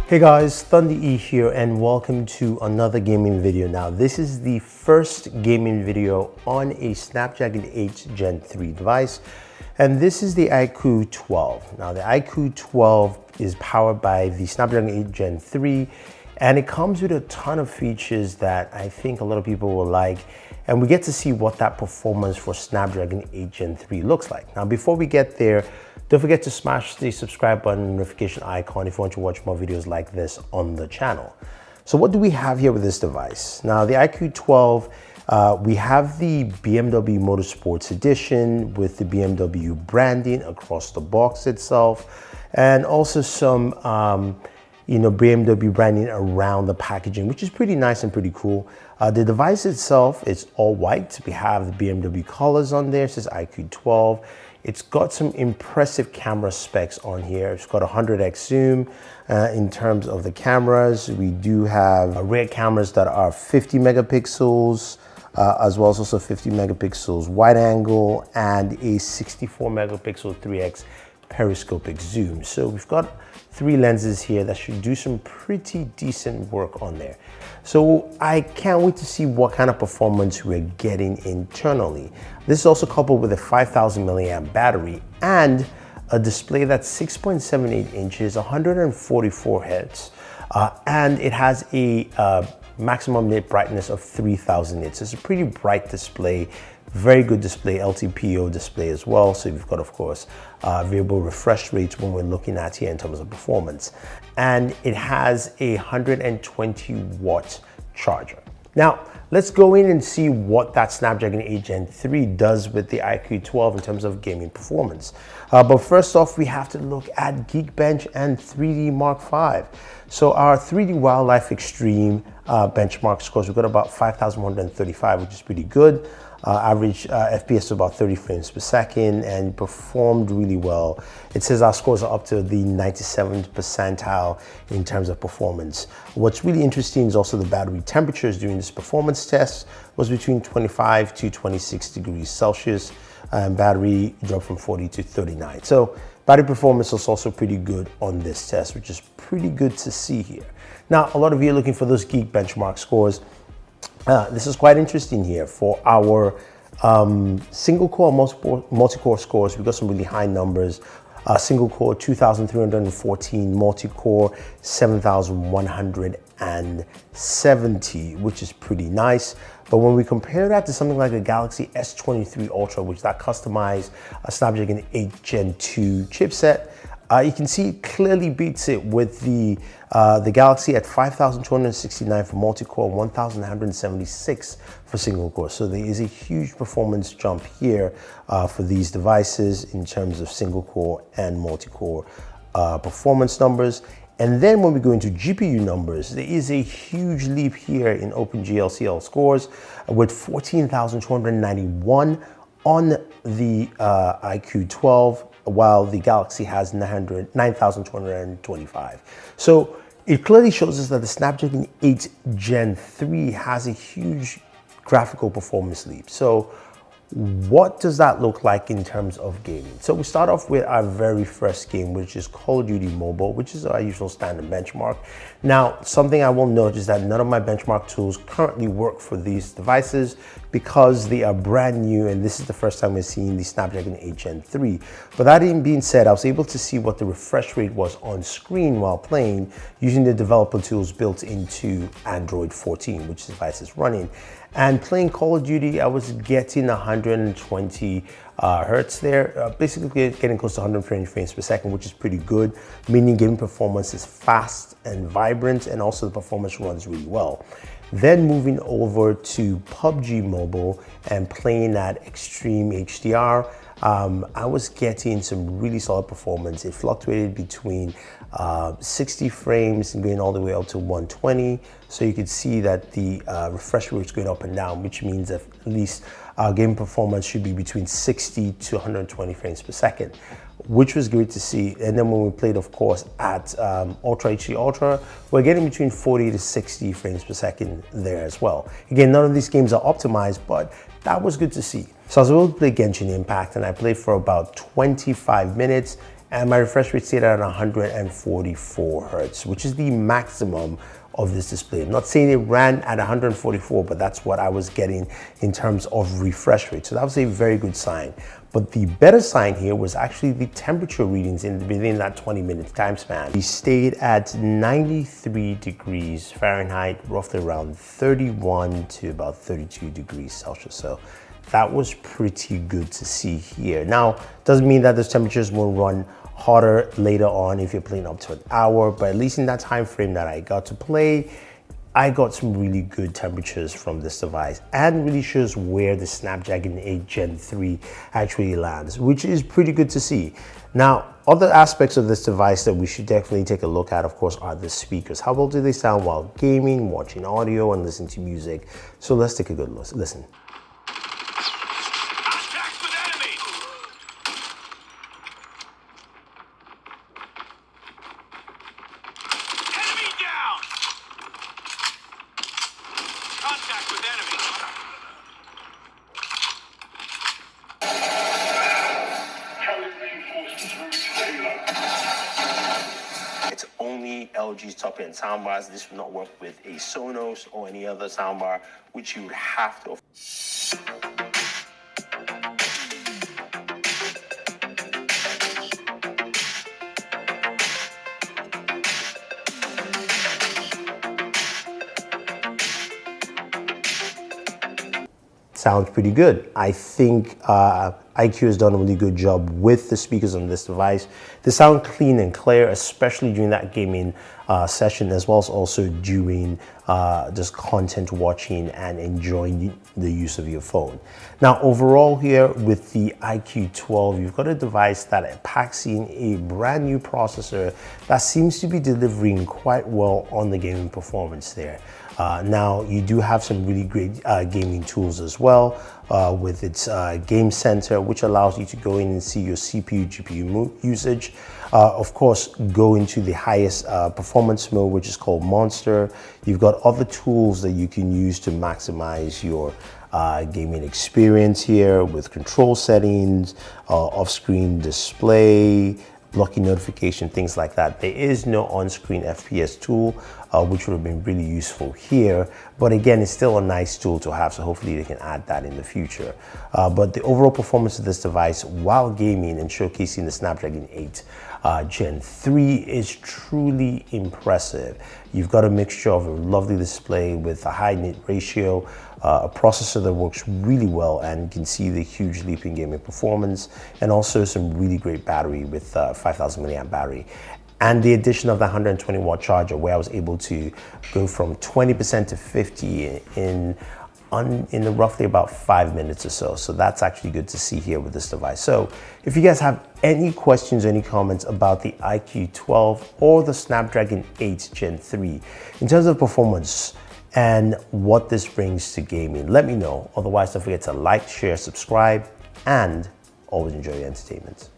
Hey guys, Thunder E here and welcome to another gaming video. Now this is the first gaming video on a Snapdragon 8 Gen 3 device, and this is the iQOO 12. Now the iQOO 12 is powered by the Snapdragon 8 Gen 3, and it comes with a ton of features that I think a lot of people will like, and we get to see what that performance for Snapdragon 8 Gen 3 looks like. Now before we get there, don't forget to smash the subscribe button, notification icon if you want to watch more videos like this on the channel. So what do we have here with this device? Now the iQOO 12, we have the BMW Motorsports Edition with the BMW branding across the box itself, and also some BMW branding around the packaging, which is pretty nice and pretty cool. The device itself is all white. We have the BMW colors on there. It says iQOO 12. It's got some impressive camera specs on here. It's got 100x zoom in terms of the cameras. We do have rear cameras that are 50 megapixels, as well as also 50 megapixels wide angle and a 64 megapixel 3x periscopic zoom. So we've got 3 lenses here that should do some pretty decent work on there. So I can't wait to see what kind of performance we're getting internally. This is also coupled with a 5,000 milliamp battery and a display that's 6.78 inches, 144 hertz, and it has a maximum nit brightness of 3000 nits. It's a pretty bright display, very good display, LTPO display as well. So you've got, of course, variable refresh rates when we're looking at here in terms of performance. And it has a 120 watt charger. Now, let's go in and see what that Snapdragon 8 Gen 3 does with the iQOO 12 in terms of gaming performance. But first off, we have to look at Geekbench and 3D Mark V. So our 3D Wildlife Extreme benchmark scores, we've got about 5,135, which is pretty good. Average FPS of about 30 frames per second, and performed really well. It says our scores are up to the 97th percentile in terms of performance. What's really interesting is also the battery temperatures during this performance test was between 25 to 26 degrees Celsius, and battery dropped from 40 to 39. So battery performance was also pretty good on this test, which is pretty good to see here. Now, a lot of you are looking for those Geek benchmark scores. This is quite interesting here. For our single core, multi-core scores, we've got some really high numbers. Single core 2,314, multi-core 7,170, which is pretty nice. But when we compare that to something like a Galaxy S23 Ultra, which that customized Snapdragon 8 Gen 2 chipset, you can see it clearly beats it with the Galaxy at 5,269 for multi-core, 1,176 for single core. So there is a huge performance jump here for these devices in terms of single core and multi-core performance numbers. And then when we go into GPU numbers, there is a huge leap here in OpenGL scores with 14,291 on the iQOO 12, while the Galaxy has 9,225. So it clearly shows us that the Snapdragon 8 Gen 3 has a huge graphical performance leap. So what does that look like in terms of gaming? So we start off with our very first game, which is Call of Duty Mobile, which is our usual standard benchmark. Now, something I will note is that none of my benchmark tools currently work for these devices because they are brand new, and this is the first time we're seeing the Snapdragon 8 Gen 3. But that being said, I was able to see what the refresh rate was on screen while playing using the developer tools built into Android 14, which the device is running. And playing Call of Duty, I was getting 120 hertz there, basically getting close to 120 frames per second, which is pretty good, meaning gaming performance is fast and vibrant, and also the performance runs really well. Then moving over to PUBG Mobile and playing at Extreme HDR, I was getting some really solid performance. It fluctuated between 60 frames and going all the way up to 120. So you could see that the refresh rate is going up and down, which means that at least game performance should be between 60 to 120 frames per second, which was great to see. And then when we played, of course, at Ultra HD Ultra, we're getting between 40 to 60 frames per second there as well. Again, none of these games are optimized, but that was good to see. So I was able to play Genshin Impact, and I played for about 25 minutes, and my refresh rate stayed at 144 hertz, which is the maximum of this display. I'm not saying it ran at 144, but that's what I was getting in terms of refresh rate. So that was a very good sign. But the better sign here was actually the temperature readings within that 20-minute time span. We stayed at 93 degrees Fahrenheit, roughly around 31 to about 32 degrees Celsius. So that was pretty good to see here. Now, doesn't mean that those temperatures will run hotter later on if you're playing up to an hour, but at least in that time frame that I got to play, I got some really good temperatures from this device, and really shows where the Snapdragon 8 Gen 3 actually lands, which is pretty good to see. Now, other aspects of this device that we should definitely take a look at, of course, are the speakers. How well do they sound while gaming, watching audio, and listening to music? So let's take a good listen. Contact with enemy. It's only LG's top-end soundbars. This will not work with a Sonos or any other soundbar, which you would have to. Sounds pretty good. I think iQOO has done a really good job with the speakers on this device. They sound clean and clear, especially during that gaming session, as well as also during just content watching and enjoying the use of your phone. Now, overall here with the iQOO 12, you've got a device that packs in a brand new processor that seems to be delivering quite well on the gaming performance there. Now, you do have some really great gaming tools as well with its Game Center, which allows you to go in and see your CPU, GPU usage. Of course, go into the highest performance mode, which is called Monster. You've got other tools that you can use to maximize your gaming experience here with control settings, off-screen display, blocking notification, things like that. There is no on-screen FPS tool, which would have been really useful here. But again, it's still a nice tool to have, so hopefully they can add that in the future. But the overall performance of this device while gaming and showcasing the Snapdragon 8 Gen 3 is truly impressive. You've got a mixture of a lovely display with a high nit ratio, a processor that works really well, and you can see the huge leap in gaming performance, and also some really great battery with 5,000 milliamp battery. And the addition of the 120 watt charger, where I was able to go from 20% to 50 in roughly about 5 minutes or so. So that's actually good to see here with this device. So if you guys have any questions or any comments about the iQOO 12 or the Snapdragon 8 Gen 3 in terms of performance and what this brings to gaming, let me know. Otherwise, don't forget to like, share, subscribe, and always enjoy your entertainment.